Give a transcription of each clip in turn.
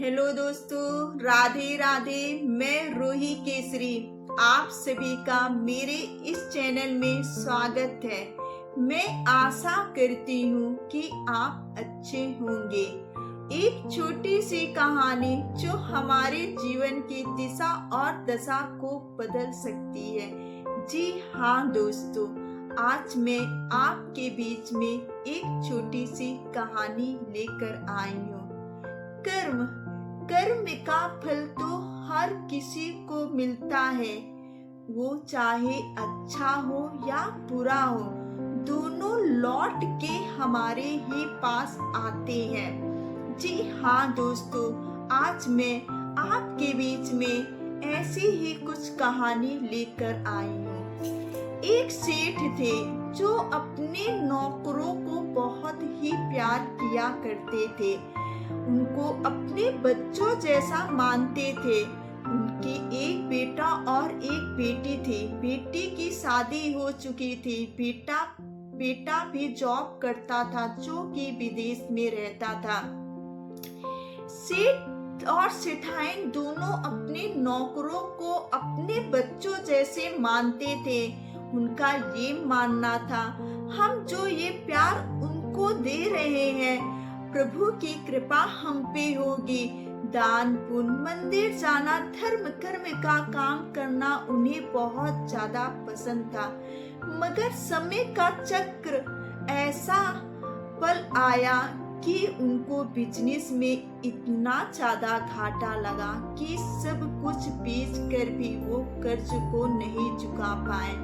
Hello दोस्तों, राधे राधे। मैं रूही केसरी, आप सभी का मेरे इस चैनल में स्वागत है। मैं आशा करती हूँ कि आप अच्छे होंगे। एक छोटी सी कहानी जो हमारे जीवन की दिशा और दशा को बदल सकती है। जी हाँ दोस्तों, आज मैं आपके बीच में एक छोटी सी कहानी लेकर आई हूँ। कर्म का फल तो हर किसी को मिलता है, वो चाहे अच्छा हो या बुरा हो, दोनों लौट के हमारे ही पास आते हैं। जी हाँ दोस्तों, आज मैं आपके बीच में ऐसी ही कुछ कहानी लेकर आई हूँ। एक सेठ थे जो अपने नौकरों को बहुत ही प्यार किया करते थे, उनको अपने बच्चों जैसा मानते थे। उनके एक बेटा और एक बेटी थी। बेटी की शादी हो चुकी थी। बेटा भी जॉब करता था, जो कि विदेश में रहता था। सेठ और सेठाइन दोनों अपने नौकरों को अपने बच्चों जैसे मानते थे। उनका ये मानना था, हम जो ये प्यार उनको दे रहे हैं, प्रभु की कृपा हम पे होगी। दान पुण्य, मंदिर जाना, धर्म कर्म का काम करना उन्हें बहुत ज्यादा पसंद था। मगर समय का चक्र ऐसा पल आया कि उनको बिजनेस में इतना ज्यादा घाटा लगा कि सब कुछ बेच कर भी वो कर्ज को नहीं चुका पाए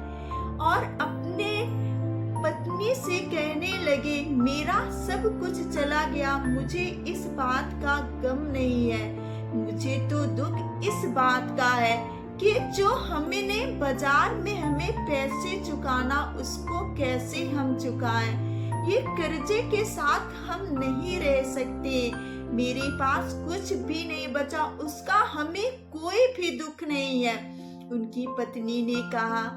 और अपने पत्नी से कहने लगे, मेरा सब कुछ चला गया, मुझे इस बात का गम नहीं है। मुझे तो दुख इस बात का है कि जो हमने बाजार में हमें पैसे चुकाना, उसको कैसे हम चुकाएं। ये कर्जे के साथ हम नहीं रह सकते। मेरे पास कुछ भी नहीं बचा, उसका हमें कोई भी दुख नहीं है। उनकी पत्नी ने कहा,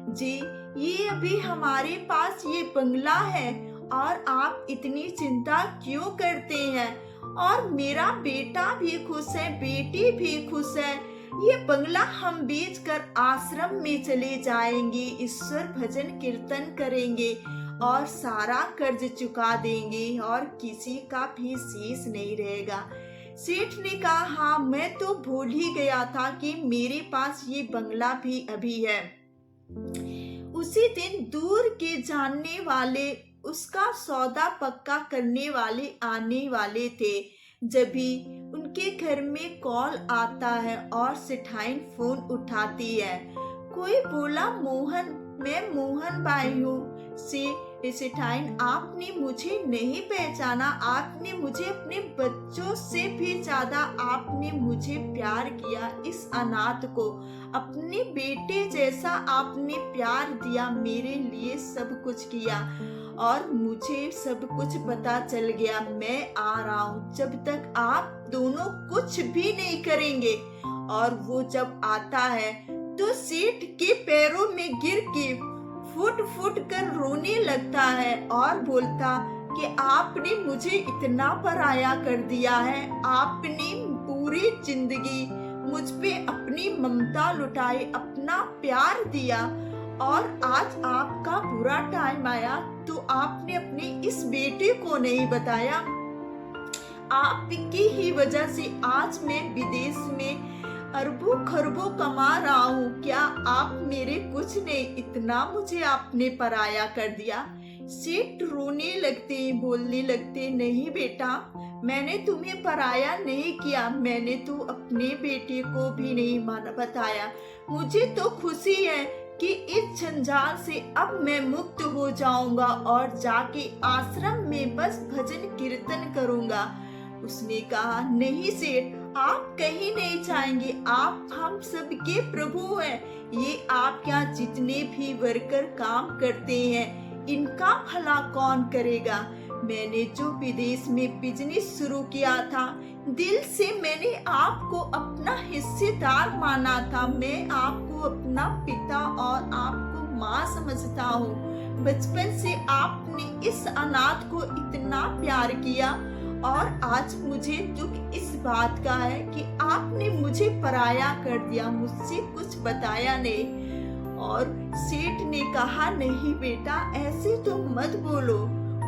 जी ये अभी हमारे पास ये बंगला है और आप इतनी चिंता क्यों करते हैं? और मेरा बेटा भी खुश है, बेटी भी खुश है। ये बंगला हम बेचकर आश्रम में चले जाएंगे, ईश्वर भजन कीर्तन करेंगे और सारा कर्ज चुका देंगे और किसी का भी शेष नहीं रहेगा। सेठ ने कहा, हाँ मैं तो भूल ही गया था कि मेरे पास ये बंगला भी अभी है। उसी दिन दूर के जानने वाले उसका सौदा पक्का करने वाले आने वाले थे। जब भी उनके घर में कॉल आता है और सेठाइन फोन उठाती है। कोई बोला, मोहन, मैं मोहन भाई हूँ। सेठाइन, आपने मुझे नहीं पहचाना। आपने मुझे अपने बच्चों से भी ज्यादा आपने मुझे प्यार किया। इस अनाथ को अपने बेटे जैसा आपने प्यार दिया, मेरे लिए सब कुछ किया और मुझे सब कुछ पता चल गया। मैं आ रहा हूँ, जब तक आप दोनों कुछ भी नहीं करेंगे। और वो जब आता है तो सेठ के पैरों में गिर के फुट फुट कर रोने लगता है और बोलता कि आपने मुझे इतना पराया कर दिया है। आपने पूरी जिंदगी मुझ पे अपनी ममता लुटाई, अपना प्यार दिया और आज आपका बुरा टाइम आया तो आपने अपने इस बेटे को नहीं बताया। आपकी ही वजह से आज मैं विदेश में अरबों खरबों कमा रहा हूँ। क्या आप मेरे कुछ नहीं, इतना मुझे आपने पराया कर दिया। सेठ रोने लगते, बोलने लगते, नहीं बेटा, मैंने तुम्हें पराया नहीं किया। मैंने तो अपने बेटे को भी नहीं बताया। मुझे तो खुशी है कि इस जंजाल से अब मैं मुक्त हो जाऊंगा और जाके आश्रम में बस भजन कीर्तन करूंगा। उसने कहा, नहीं सेठ, आप कहीं नहीं जाएंगे। आप हम सबके प्रभु हैं। ये आप क्या जितने भी वर्कर काम करते हैं, इनका भला कौन करेगा? मैंने जो विदेश में बिजनेस शुरू किया था, दिल से मैंने आपको अपना हिस्सेदार माना था। मैं आपको अपना पिता और आपको माँ समझता हूँ। बचपन से आपने इस अनाथ को इतना प्यार किया और आज मुझे दुख इस बात का है कि आपने मुझे पराया कर दिया, मुझसे कुछ बताया नहीं। और सेठ ने कहा, नहीं बेटा, ऐसे तो मत बोलो।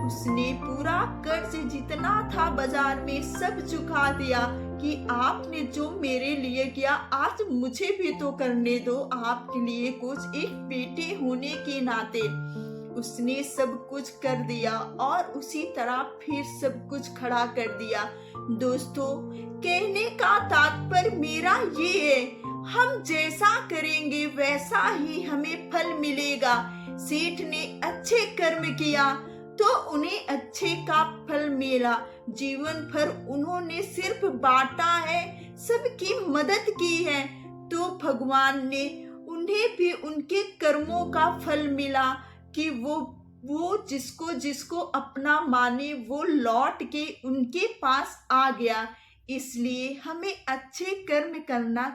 उसने पूरा कर्ज जितना था बाजार में सब चुका दिया कि आपने जो मेरे लिए किया आज मुझे भी तो करने दो, आपके लिए कुछ एक बेटे होने के नाते। उसने सब कुछ कर दिया और उसी तरह फिर सब कुछ खड़ा कर दिया। दोस्तों, कहने का तात्पर्य मेरा ये है, हम जैसा करेंगे वैसा ही हमें फल मिलेगा। सेठ ने अच्छे कर्म किया तो उन्हें अच्छे का फल मिला। जीवन भर उन्होंने सिर्फ बांटा है, सबकी मदद की है, तो भगवान ने उन्हें भी उनके कर्मों का फल मिला कि वो जिसको जिसको अपना माने वो लौट के उनके पास आ गया। इसलिए हमें अच्छे कर्म करना